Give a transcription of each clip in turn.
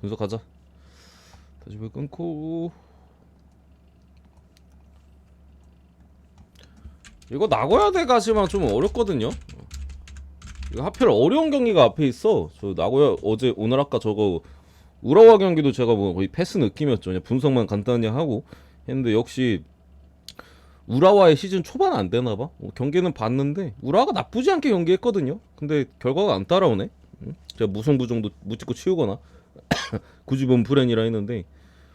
분석하자. 다시 왜 끊고. 이거 나고야대 가시면 좀 어렵거든요. 이거 하필 어려운 경기가 앞에 있어. 저 나고야 어제 오늘 아까 저거 우라와 경기도 제가 뭐 거의 패스 느낌이었죠. 그냥 분석만 간단히 하고 했는데 역시 우라와의 시즌 초반 안 되나봐. 경기는 봤는데 우라와가 나쁘지 않게 경기했거든요. 근데 결과가 안 따라오네. 제가 무승부 정도 묻찍고 치우거나 굳이 보면 불행이라 했는데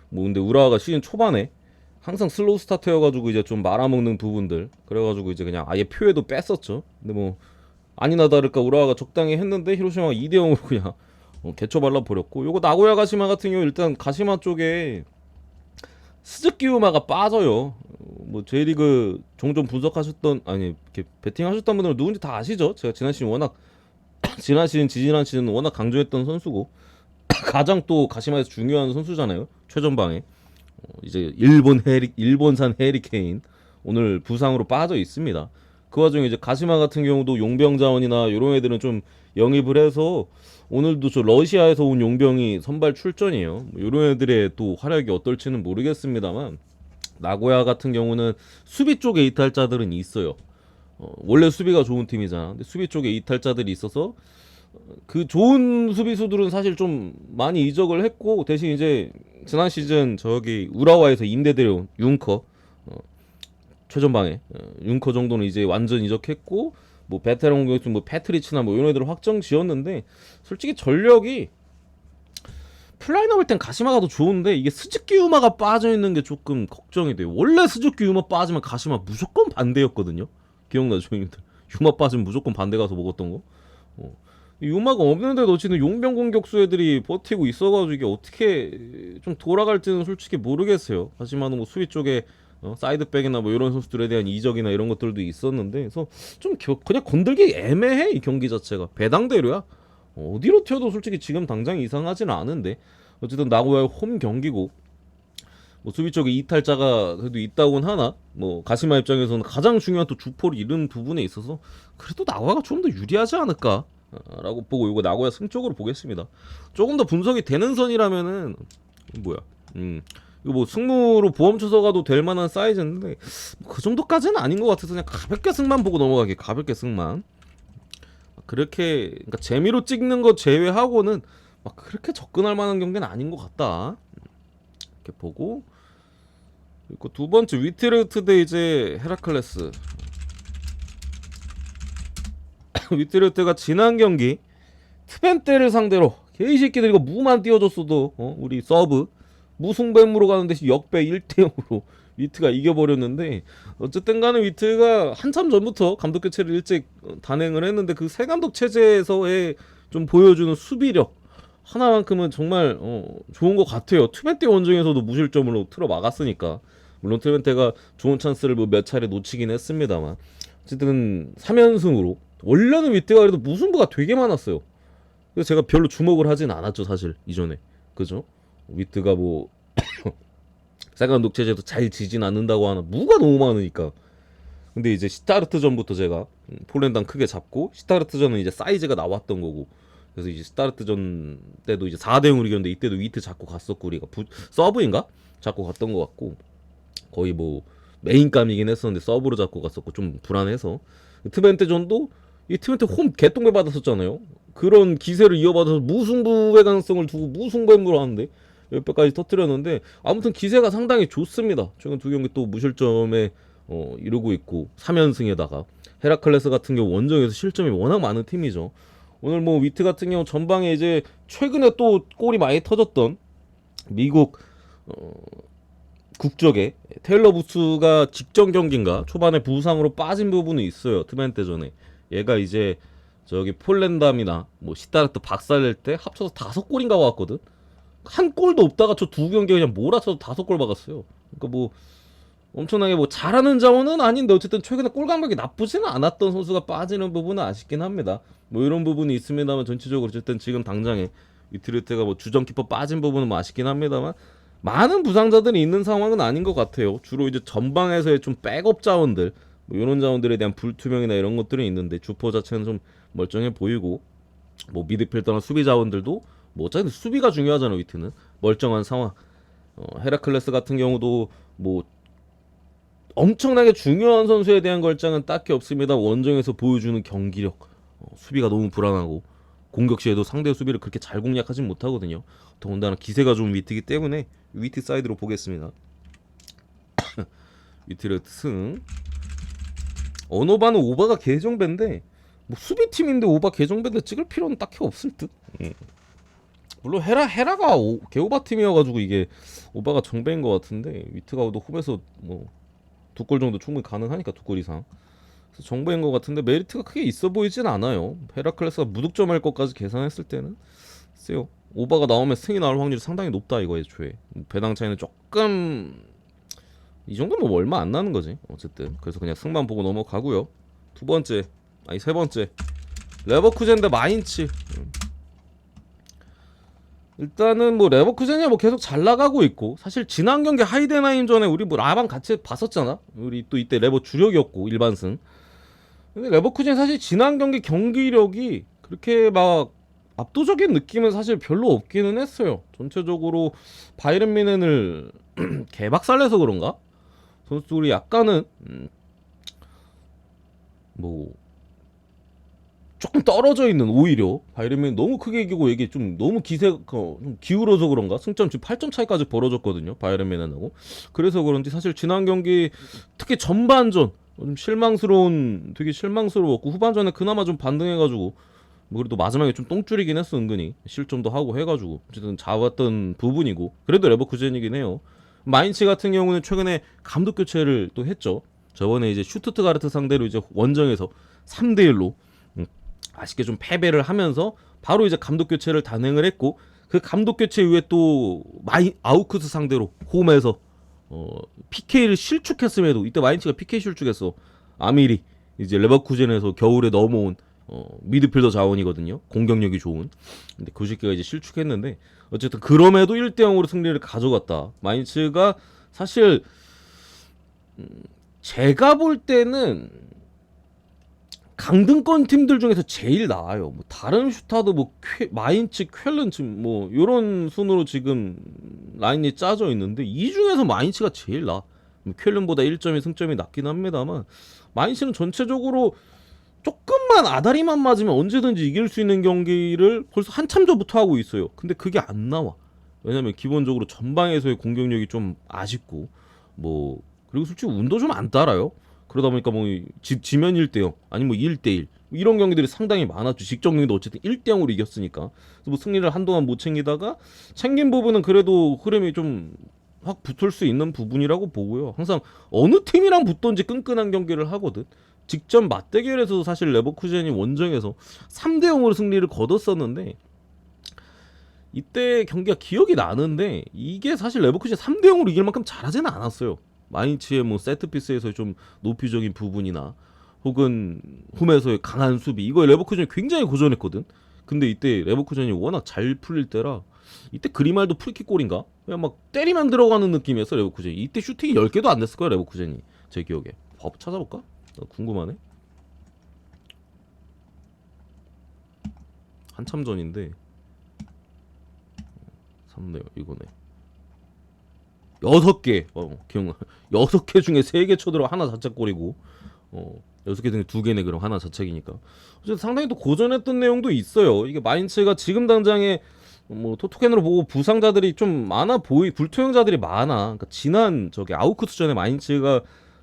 뭐 근데 우라와가 시즌 초반에 항상 슬로우 스타트여가지고 이제 좀 말아먹는 부분들 그래가지고 이제 그냥 아예 표에도 뺐었죠. 근데 뭐 아니나 다를까 우라와가 적당히 했는데 히로시마가 2대0으로 그냥 개쳐 발라버렸고. 요거 나고야 가시마 같은 경우 일단 가시마 쪽에 스즈키 우마가 빠져요. 뭐 J리그 종종 분석하셨던 아니 이렇게 베팅하셨던 분들은 누군지 다 아시죠? 제가 지난 시즌 워낙 지난 시즌 지지난 시즌 워낙 강조했던 선수고 가장 또 가시마에서 중요한 선수잖아요. 최전방에 이제 일본산 해리케인 오늘 부상으로 빠져 있습니다. 그 와중에 이제 가시마 같은 경우도 용병 자원이나 이런 애들은 좀 영입을 해서 오늘도 저 러시아에서 온 용병이 선발 출전이에요. 뭐 이런 애들의 또 활약이 어떨지는 모르겠습니다만 나고야 같은 경우는 수비 쪽에 이탈자들은 있어요. 원래 수비가 좋은 팀이잖아. 근데 수비 쪽에 이탈자들이 있어서 그 좋은 수비수들은 사실 좀 많이 이적을 했고 대신 이제 지난 시즌 저기 우라와에서 임대 데려온 융커 최전방에 융커 정도는 이제 완전 이적했고 뭐 베테랑 공격수 뭐 패트리치나 뭐 이런 애들 확정 지었는데 솔직히 전력이 플라이너 볼 땐 가시마가 더 좋은데 이게 스즈키 유마가 빠져 있는 게 조금 걱정이 돼요. 원래 스즈키 유마 빠지면 가시마 무조건 반대였거든요. 기억나죠, 형님들? 유마 빠지면 무조건 반대 가서 먹었던 거. 유마가 없는데도 어찌든 용병 공격수 애들이 버티고 있어가지고 이게 어떻게 좀 돌아갈지는 솔직히 모르겠어요. 하지만 뭐 수비 쪽에 사이드백이나 뭐 이런 선수들에 대한 이적이나 이런 것들도 있었는데 그래서 좀 그냥 건들기 애매해 이 경기 자체가. 배당대로야. 어디로 튀어도 솔직히 지금 당장 이상하지는 않은데 어쨌든 나고야의 홈 경기고 뭐 수비 쪽에 이탈자가 그래도 있다고는 하나 뭐 가시마 입장에서는 가장 중요한 또 주포를 잃은 부분에 있어서 그래도 나고야가 좀 더 유리하지 않을까 라고 보고 이거 나고야 승 쪽으로 보겠습니다. 조금 더 분석이 되는 선이라면은 뭐야 이거 뭐 승무로 보험 쳐서 가도 될 만한 사이즈인데 그 정도까지는 아닌 것 같아서 그냥 가볍게 승만 보고 넘어가게. 가볍게 승만. 그렇게 그러니까 재미로 찍는 거 제외하고는 막 그렇게 접근할 만한 경기는 아닌 것 같다. 이렇게 보고 그리고 두 번째 위트르트 대 이제 헤라클레스. 위트르트가 지난 경기 트벤테를 상대로 개이 새끼들 이거 무만 띄워줬어도 우리 서브 무승부로 가는 대신 역배 1대0으로 위트가 이겨버렸는데 어쨌든 간에 위트가 한참 전부터 감독 교체를 일찍 단행을 했는데 그 새 감독 체제에서의 좀 보여주는 수비력 하나만큼은 정말 좋은 것 같아요. 트벤테 원정에서도 무실점으로 틀어 막았으니까. 물론 트벤테가 좋은 찬스를 뭐 몇 차례 놓치긴 했습니다만 어쨌든 3연승으로 원래는 위트가 그래도 무승부가 되게 많았어요. 그래서 제가 별로 주목을 하진 않았죠 사실 이전에. 그죠? 위트가 뭐 세간 독체제도 잘 지진 않는다고 하나 무가 너무 많으니까. 근데 이제 시타르트전부터 제가 폴란드랑 크게 잡고 시타르트전은 이제 사이즈가 나왔던 거고 그래서 이제 시타르트전 때도 이제 4대0으로 이겼는데 이때도 위트 잡고 갔었고 우리가 서브인가? 잡고 갔던 것 같고 거의 뭐 메인감이긴 했었는데 서브로 잡고 갔었고 좀 불안해서 트벤테전도 이 트벤테 홈 개똥배 받았었잖아요. 그런 기세를 이어받아서 무승부의 가능성을 두고 무승부로 하는데 몇 배까지 터뜨렸는데 아무튼 기세가 상당히 좋습니다. 최근 두 경기 또 무실점에 이루고 있고 3연승에다가 헤라클레스 같은 경우 원정에서 실점이 워낙 많은 팀이죠. 오늘 뭐 위트 같은 경우 전방에 이제 최근에 또 골이 많이 터졌던 미국 국적의 테일러 부스가 직전 경기인가 초반에 부상으로 빠진 부분이 있어요. 트벤테전에 얘가 이제 저기 폴란담이나 뭐 시타르트 박살낼 때 합쳐서 5골인가 왔거든. 한 골도 없다가 저 두 경기 그냥 몰아쳐서 5골 박았어요. 그러니까 뭐 엄청나게 뭐 잘하는 자원은 아닌데 어쨌든 최근에 골 감각이 나쁘지는 않았던 선수가 빠지는 부분은 아쉽긴 합니다. 뭐 이런 부분이 있습니다만 전체적으로 어쨌든 지금 당장에 위트르트가 뭐 주전 키퍼 빠진 부분은 뭐 아쉽긴 합니다만 많은 부상자들이 있는 상황은 아닌 것 같아요. 주로 이제 전방에서의 좀 백업 자원들 뭐 이런 자원들에 대한 불투명이나 이런 것들이 있는데 주포 자체는 좀 멀쩡해 보이고 뭐 미드필더나 수비 자원들도 뭐 어차피 수비가 중요하잖아 위트는. 멀쩡한 상황. 헤라클레스 같은 경우도 뭐 엄청나게 중요한 선수에 대한 걸장은 딱히 없습니다. 원정에서 보여주는 경기력, 수비가 너무 불안하고 공격 시에도 상대 수비를 그렇게 잘 공략하진 못하거든요. 더군다나 기세가 좀 위트이기 때문에 위트 사이드로 보겠습니다. 위트를 승. 언어바는 오바가 계정배인데 뭐 수비팀인데 오바 계정배인데 찍을 필요는 딱히 없을 듯. 물론 헤라가 개오바 팀이어가지고 이게 오바가 정배인 것 같은데 위트가 또 홈에서 뭐 2골 정도 충분히 가능하니까 2골 이상. 그래서 정배인 것 같은데 메리트가 크게 있어 보이진 않아요. 헤라클레스가 무득점할 것까지 계산했을 때는 글쎄요. 오바가 나오면 승이 나올 확률이 상당히 높다 이거 애초에. 배당 차이는 조금 이 정도면 뭐 얼마 안 나는 거지 어쨌든. 그래서 그냥 승만 보고 넘어가고요. 두 번째, 아니 세 번째, 레버쿠젠 대 마인츠. 일단은 뭐 레버쿠젠이 뭐 계속 잘 나가고 있고, 사실 지난 경기 하이덴하임전에 우리 뭐 라방 같이 봤었잖아. 우리 또 이때 레버 주력이었고 일반승. 근데 레버쿠젠 사실 지난 경기 경기력이 그렇게 막 압도적인 느낌은 사실 별로 없기는 했어요. 전체적으로 바이른 미넨을 개박살내서 그런가? 선수들이 약간은 뭐 조금 떨어져 있는, 오히려 바이에른 너무 크게 이기고 이게 좀 너무 기세가 좀 기울어서 그런가? 승점 지금 8점 차이까지 벌어졌거든요. 바이에른 뮌헨하고. 그래서 그런지 사실 지난 경기 특히 전반전 좀 되게 실망스러웠고, 후반전에 그나마 좀 반등해가지고 뭐 그래도 마지막에 좀 똥줄이긴 했어. 은근히 실점도 하고 해가지고 어쨌든 잡았던 부분이고, 그래도 레버쿠젠이긴 해요. 마인츠 같은 경우는 최근에 감독 교체를 또 했죠. 저번에 이제 슈투트가르트 상대로 이제 원정에서 3대1로 아쉽게 좀 패배를 하면서 바로 이제 감독 교체를 단행을 했고, 그 감독 교체 이후에 또 아우크스 상대로 홈에서 PK를 실축했음에도, 이때 마인츠가 PK 실축했어. 아미리 이제 레버쿠젠에서 겨울에 넘어온 미드필더 자원이거든요. 공격력이 좋은. 근데 그 새끼가 이제 실축했는데 어쨌든 그럼에도 1대0으로 승리를 가져갔다. 마인츠가 사실 제가 볼 때는 강등권 팀들 중에서 제일 나아요. 뭐 다른 슈타도 뭐 마인츠, 쾰른 지금 뭐 이런 순으로 지금 라인이 짜져 있는데 이 중에서 마인츠가 제일 나. 뭐 쾰른보다 1점이 승점이 낮긴 합니다만 마인츠는 전체적으로 조금만 아다리만 맞으면 언제든지 이길 수 있는 경기를 벌써 한참 전부터 하고 있어요. 근데 그게 안 나와. 왜냐면 기본적으로 전방에서의 공격력이 좀 아쉽고, 뭐 그리고 솔직히 운도 좀 안 따라요. 그러다 보니까 뭐 지면 1대0 아니면 뭐 1대1 이런 경기들이 상당히 많았죠. 직접 경기도 어쨌든 1대0으로 이겼으니까. 그래서 뭐 승리를 한동안 못 챙기다가 챙긴 부분은 그래도 흐름이 좀 확 붙을 수 있는 부분이라고 보고요. 항상 어느 팀이랑 붙던지 끈끈한 경기를 하거든. 직전 맞대결에서도 사실 레버쿠젠이 원정에서 3대0으로 승리를 거뒀었는데, 이때 경기가 기억이 나는데 이게 사실 레버쿠젠 3대0으로 이길 만큼 잘하지는 않았어요. 마인츠의 뭐 세트피스에서의 좀 높이적인 부분이나 혹은 홈에서의 강한 수비, 이거에 레버쿠젠이 굉장히 고전했거든. 근데 이때 레버쿠젠이 워낙 잘 풀릴 때라, 이때 그리말도 프리킥 골인가? 그냥 막 때리면 들어가는 느낌이었어 레버쿠젠이. 이때 슈팅이 10개도 안 됐을 거야 레버쿠젠이, 제 기억에. 찾아볼까? 궁금하네. 한참 전인데 3네 이거네. 6개 기억나. 6개 중에 3개 쳐들어 하나 자책골이고, 6개 중에 2개네. 그럼 하나 자책이니까 어쨌든 상당히 또 고전했던 내용도 있어요. 이게 마인츠가 지금 당장에 뭐 토트겐으로 보고 부상자들이 좀 많아 불투명자들이 많아. 그러니까 지난 저기 아우크스전에 마인츠가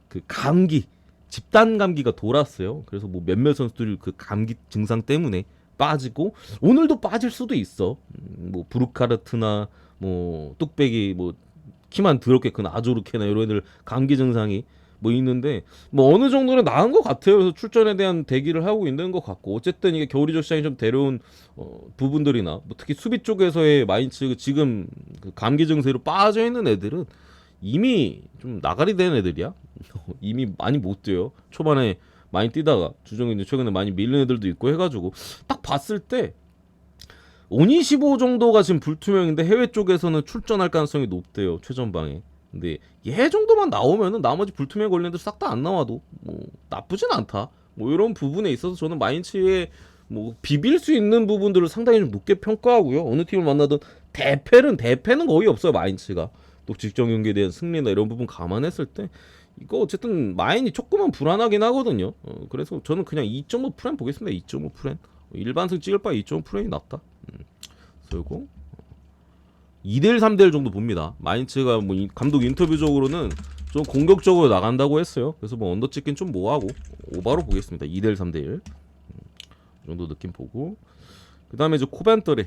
그 감기, 집단 감기가 돌았어요. 그래서 뭐 몇몇 선수들이 그 감기 증상 때문에 빠지고, 오늘도 빠질 수도 있어. 뭐 브루카르트나 뭐 뚝배기, 뭐 키만 더럽게 큰 아조르케나 이런 애들 감기 증상이 뭐 있는데, 뭐 어느 정도는 나은 것 같아요. 그래서 출전에 대한 대기를 하고 있는 것 같고, 어쨌든 이게 겨울이적 시장이 좀 데려온 부분들이나 뭐 특히 수비 쪽에서의 마인츠 지금 그 감기 증세로 빠져 있는 애들은 이미 좀 나가리 된 애들이야. 이미 많이 못 뛰어요. 초반에 많이 뛰다가 주종이 이제 최근에 많이 밀린 애들도 있고 해가지고 딱 봤을 때 오니시보 정도가 지금 불투명인데 해외 쪽에서는 출전할 가능성이 높대요, 최전방에. 근데 얘 정도만 나오면은 나머지 불투명 걸린 애들 싹 다 안 나와도 뭐 나쁘진 않다. 뭐 이런 부분에 있어서 저는 마인츠의 뭐 비빌 수 있는 부분들을 상당히 좀 높게 평가하고요. 어느 팀을 만나든 대패는 거의 없어요. 마인츠가 또 직전 경기에 대한 승리나 이런 부분 감안했을 때 이거 어쨌든 마인이 조금은 불안하긴 하거든요. 그래서 저는 그냥 2.5 프레임 보겠습니다. 2.5 프레임 일반승 찍을 바에 2.5 프레임이 낫다. 그리고 2대1 3대1 정도 봅니다. 마인츠가 뭐 감독 인터뷰적으로는 좀 공격적으로 나간다고 했어요. 그래서 뭐 언더 찍긴 좀 뭐하고 오바로 보겠습니다. 2대1 3대1 이 정도 느낌 보고, 그 다음에 이제 코벤터리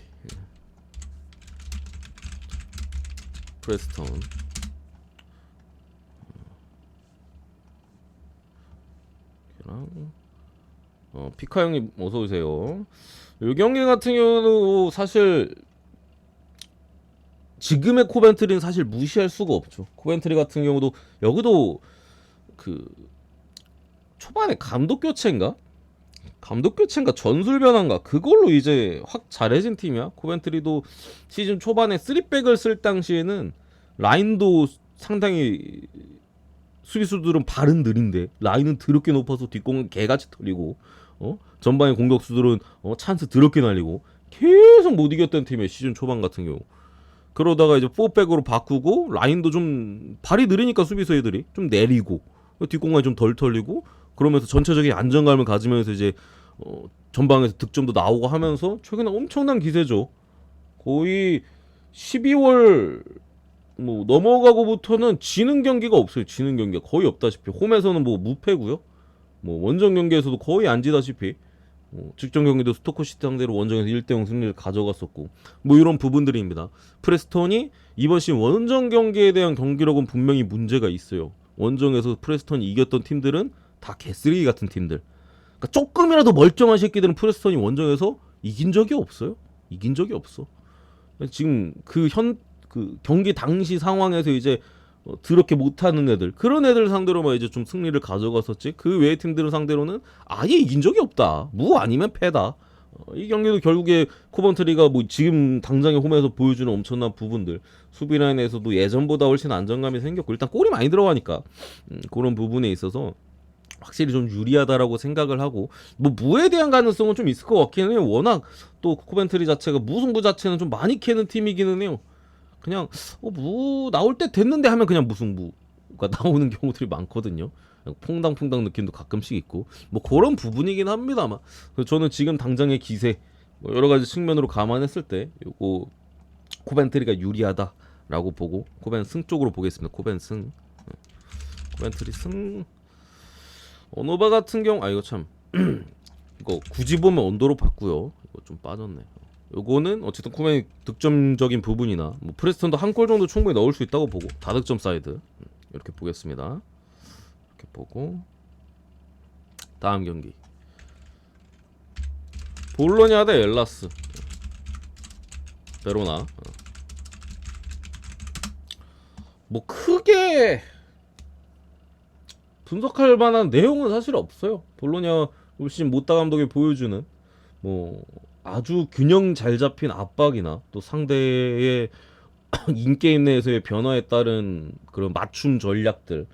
프레스턴 피카 형님 어서 오세요. 이 경기 같은 경우는 사실 지금의 코벤트리는 사실 무시할 수가 없죠. 코벤트리 같은 경우도 여기도 그 초반에 감독 교체인가 전술 변화인가 그걸로 이제 확 잘해진 팀이야. 코벤트리도 시즌 초반에 3백을 쓸 당시에는 라인도 상당히 수비수들은 발은 느린데 라인은 더럽게 높아서 뒷공은 개같이 털리고 전방의 공격수들은 찬스 더럽게 날리고 계속 못 이겼던 팀의 시즌 초반 같은 경우. 그러다가 이제 4백으로 바꾸고 라인도 좀 발이 느리니까 수비수 애들이 좀 내리고 뒷공간이 좀 덜 털리고 그러면서 전체적인 안정감을 가지면서 이제 전방에서 득점도 나오고 하면서 최근에 엄청난 기세죠. 거의 12월 뭐 넘어가고부터는 지는 경기가 없어요. 지는 경기가 거의 없다시피. 홈에서는 뭐 무패고요. 뭐 원정 경기에서도 거의 안 지다시피. 직전 경기도 스토커시티 상대로 원정에서 1대0 승리를 가져갔었고 뭐 이런 부분들입니다. 프레스턴이 이번 시즌 원정 경기에 대한 경기력은 분명히 문제가 있어요. 원정에서 프레스턴이 이겼던 팀들은 다 개쓰레기 같은 팀들. 그러니까 조금이라도 멀쩡한 새끼들은 프레스턴이 원정에서 이긴 적이 없어요. 이긴 적이 없어. 지금 그 경기 당시 상황에서 이제 더럽게 못하는 애들, 그런 애들 상대로만 이제 좀 승리를 가져갔었지. 그 외의 팀들을 상대로는 아예 이긴 적이 없다. 무 아니면 패다. 이 경기도 결국에 코벤트리가 뭐 지금 당장의 홈에서 보여주는 엄청난 부분들, 수비 라인에서도 예전보다 훨씬 안정감이 생겼고 일단 골이 많이 들어가니까 그런 부분에 있어서 확실히 좀 유리하다라고 생각을 하고, 뭐 무에 대한 가능성은 좀 있을 것 같기는 해요. 워낙 또 코벤트리 자체가 무승부 자체는 좀 많이 캐는 팀이기는 해요. 그냥 무 나올 때 됐는데 하면 그냥 무승부가 나오는 경우들이 많거든요. 퐁당퐁당 느낌도 가끔씩 있고 뭐 그런 부분이긴 합니다만, 저는 지금 당장의 기세 뭐 여러 가지 측면으로 감안했을 때 요거 코벤트리가 유리하다라고 보고 코벤 승 쪽으로 보겠습니다. 코벤 승, 코벤트리 승. 언어바 같은 경우 이거 참 이거 굳이 보면 언더로 바꾸요. 이거 좀 빠졌네. 요거는 어쨌든 코벤이 득점적인 부분이나 뭐 프레스턴도 한 골 정도 충분히 넣을 수 있다고 보고 다득점 사이드 이렇게 보겠습니다. 이렇게 보고 다음 경기 볼로냐 대 엘라스 베로나. 뭐 크게 분석할 만한 내용은 사실 없어요. 볼로냐 올 시즌 모타 감독이 보여주는 뭐 아주 균형 잘 잡힌 압박이나 또 상대의 인게임 내에서의 변화에 따른 그런 맞춤 전략들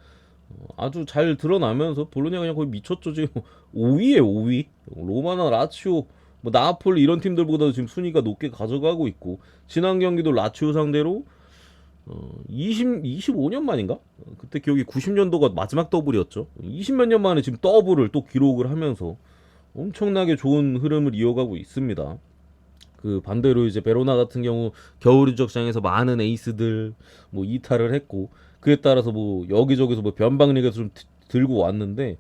아주 잘 드러나면서 볼로냐 그냥 거의 미쳤죠. 지금 5위에 5위. 로마나 라치오 뭐 나폴리 이런 팀들보다도 지금 순위가 높게 가져가고 있고, 지난 경기도 라치오 상대로 25년 만인가? 그때 기억이 90년도가 마지막 더블이었죠. 20몇 년 만에 지금 더블을 또 기록을 하면서 엄청나게 좋은 흐름을 이어가고 있습니다. 그 반대로 이제 베로나 같은 경우 겨울 이적장에서 많은 에이스들 뭐 이탈을 했고, 그에 따라서 뭐 여기저기서 뭐 변방리그에서 좀 들고 왔는데,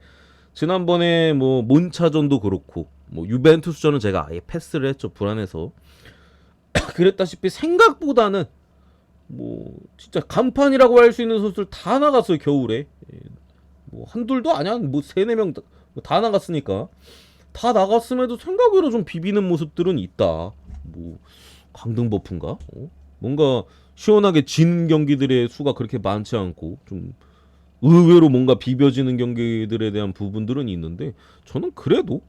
지난번에 뭐 몬차전도 그렇고 뭐 유벤투스전은 제가 아예 패스를 했죠. 불안해서. 그랬다시피 생각보다는 뭐 진짜 간판이라고 할 수 있는 선수들 다 나갔어요. 겨울에 뭐 한둘도 아니야. 뭐 세네 명 다 나갔으니까. 다 나갔음에도 생각외로 좀 비비는 모습들은 있다. 뭐 강등버프인가? 뭔가 시원하게 진 경기들의 수가 그렇게 많지 않고 좀 의외로 뭔가 비벼지는 경기들에 대한 부분들은 있는데, 저는 그래도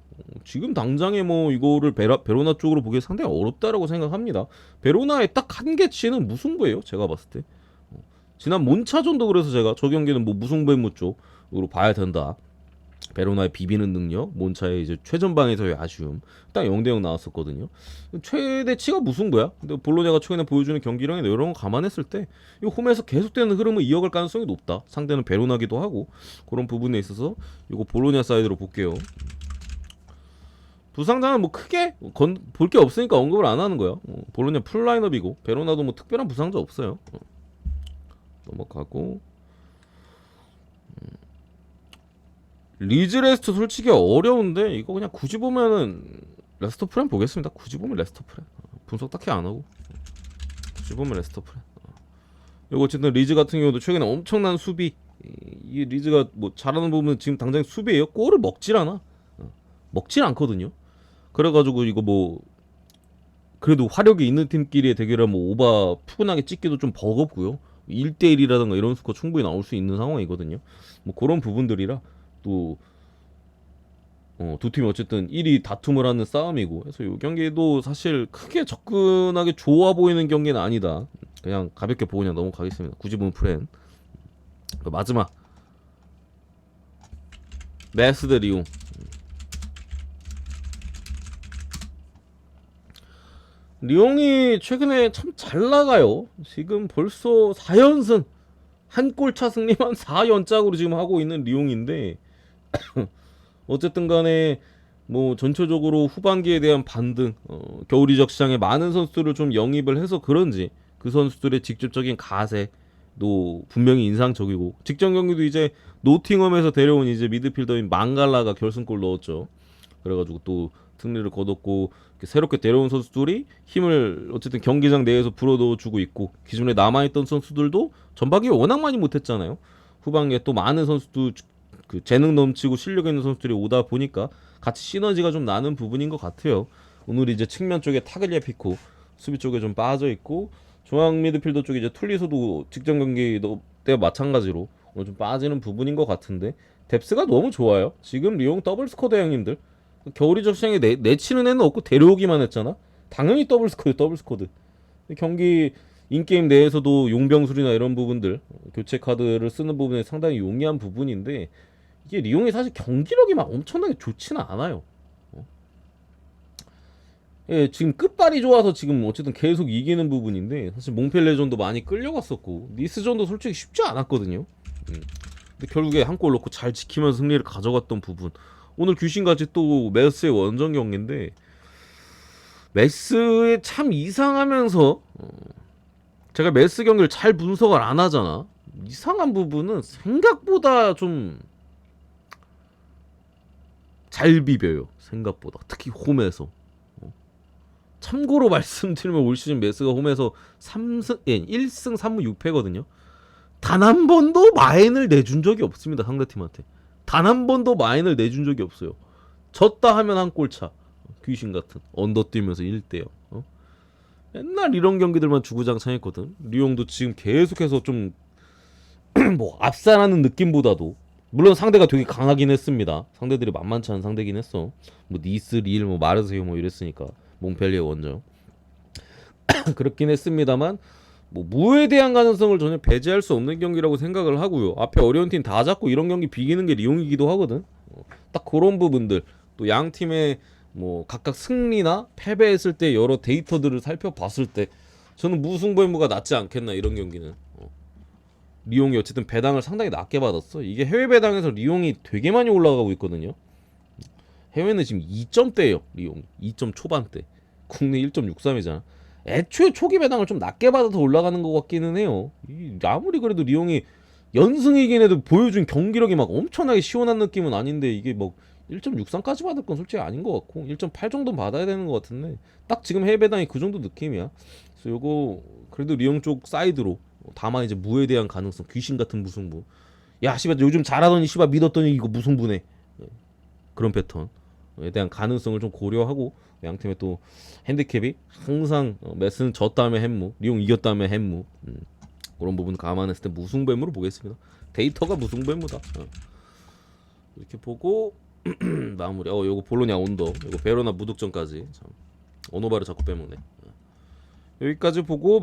지금 당장에 뭐 이거를 베로나 쪽으로 보기 상당히 어렵다라고 생각합니다. 베로나의 딱 한계치는 무승부예요. 제가 봤을 때. 지난 몬차전도 그래서 제가 저 경기는 뭐 무승부의 무 쪽으로 봐야 된다. 베로나의 비비는 능력, 몬차의 이제 최전방에서의 아쉬움, 딱 0대0 나왔었거든요. 최대치가 무승부야. 근데 볼로냐가 최근에 보여주는 경기력이나 이런 거 감안했을 때 이 홈에서 계속되는 흐름을 이어갈 가능성이 높다. 상대는 베로나기도 하고 그런 부분에 있어서 이거 볼로냐 사이드로 볼게요. 부상자는 뭐 크게 볼 게 없으니까 언급을 안 하는 거야. 볼로냐 풀 라인업이고 베로나도 뭐 특별한 부상자 없어요. 넘어가고 리즈 레스터 솔직히 어려운데 이거 그냥 굳이 보면은 레스터 프렌 보겠습니다. 굳이 보면 레스터 프렌 분석 딱히 안 하고 굳이 보면 레스터 프렌. 이거 어쨌든 리즈 같은 경우도 최근에 엄청난 수비. 이 리즈가 뭐 잘하는 부분은 지금 당장 수비예요. 골을 먹질 않아. 먹질 않거든요. 그래가지고 이거 뭐 그래도 화력이 있는 팀끼리의 대결을 뭐 오바 푸근하게 찍기도 좀 버겁고요. 1대1이라든가 이런 스코어 충분히 나올 수 있는 상황이거든요. 뭐 그런 부분들이라 또 두 팀이 어쨌든 1위 다툼을 하는 싸움이고 그래서 이 경기도 사실 크게 접근하기 좋아 보이는 경기는 아니다. 그냥 가볍게 보고 그냥 넘어가겠습니다. 굳이 보면 프렌. 마지막 메스 대 리옹. 리옹이 최근에 참 잘 나가요. 지금 벌써 4연승 한 골차 승리만 4연짝으로 지금 하고 있는 리옹인데 어쨌든 간에 뭐 전체적으로 후반기에 대한 반등, 겨울 이적 시장에 많은 선수들을 좀 영입을 해서 그런지 그 선수들의 직접적인 가세도 분명히 인상적이고 직전 경기도 이제 노팅엄에서 데려온 이제 미드필더인 망갈라가 결승골 넣었죠. 그래가지고 또 승리를 거뒀고 새롭게 데려온 선수들이 힘을 어쨌든 경기장 내에서 불어넣어주고 있고 기존에 남아있던 선수들도 전반기에 워낙 많이 못했잖아요. 후반기에 또 많은 선수도 그 재능 넘치고 실력 있는 선수들이 오다 보니까 같이 시너지가 좀 나는 부분인 것 같아요. 오늘 이제 측면 쪽에 타글리아피코 수비 쪽에 좀 빠져 있고 중앙 미드필더 쪽에 이제 툴리소도 직전 경기 때와 마찬가지로 오늘 좀 빠지는 부분인 것 같은데 뎁스가 너무 좋아요. 지금 리옹 더블 스코어 형님들 겨울 이적 시장에 내치는 애는 없고 데려오기만 했잖아. 당연히 더블 스코드. 경기 인게임 내에서도 용병술이나 이런 부분들 교체 카드를 쓰는 부분에 상당히 용이한 부분인데 이게 리옹이 사실 경기력이 막 엄청나게 좋지는 않아요. 예, 지금 끝발이 좋아서 지금 어쨌든 계속 이기는 부분인데 사실 몽펠레전도 많이 끌려갔었고 니스전도 솔직히 쉽지 않았거든요. 근데 결국에 한 골 넣고 잘 지키면서 승리를 가져갔던 부분. 오늘 귀신같이 또 메스의 원정 경기인데 메스에 참 이상하면서 제가 메스 경기를 잘 분석을 안 하잖아. 이상한 부분은 생각보다 좀 잘 비벼요. 생각보다 특히 홈에서. 참고로 말씀드리면 올 시즌 메스가 홈에서 1승 3무 6패거든요. 단 한 번도 마인을 내준 적이 없습니다. 상대팀한테. 단 한 번도 마인을 내준 적이 없어요. 졌다 하면 한 골차. 귀신 같은 언더 뛰면서 1대0. 맨날 이런 경기들만 주구장창했거든. 리옹도 지금 계속해서 좀 뭐 압살하는 느낌보다도 물론 상대가 되게 강하긴 했습니다. 상대들이 만만치 않은 상대긴 했어. 뭐 니스, 릴, 뭐 마르세유 뭐 이랬으니까 몽펠리에 원정 그렇긴 했습니다만 뭐 무에 대한 가능성을 전혀 배제할 수 없는 경기라고 생각을 하고요. 앞에 어려운 팀 다 잡고 이런 경기 비기는 게 리옹이기도 하거든. 딱 그런 부분들 또 양 팀의 뭐 각각 승리나 패배했을 때 여러 데이터들을 살펴봤을 때 저는 무승부가 낫지 않겠나 이런 경기는. 리옹이 어쨌든 배당을 상당히 낮게 받았어. 이게 해외 배당에서 리옹이 되게 많이 올라가고 있거든요. 해외는 지금 2점대예요. 리옹 2점 초반대. 국내 1.63이잖아. 애초에 초기 배당을 좀 낮게 받아서 올라가는 것 같기는 해요. 아무리 그래도 리옹이 연승이긴 해도 보여준 경기력이 막 엄청나게 시원한 느낌은 아닌데 이게 뭐 1.63까지 받을 건 솔직히 아닌 것 같고 1.8 정도는 받아야 되는 것 같은데 딱 지금 해외 배당이 그 정도 느낌이야. 그래서 요거 그래도 리옹 쪽 사이드로 다만 이제 무에 대한 가능성 귀신 같은 무승부. 야 씨발 요즘 잘하더니 씨발 믿었더니 이거 무승부네. 그런 패턴에 대한 가능성을 좀 고려하고 양 팀의 또 핸디캡이 항상 메스는 졌다면 햄무, 리옹 이겼다면 햄무. 그런 부분 감안했을 때 무승부로 보겠습니다. 데이터가 무승부입니다. 이렇게 보고 마무리. 요거 볼로냐 온더, 요거 베로나 무득점까지. 참 오노바를 자꾸 빼먹네. 여기까지 보고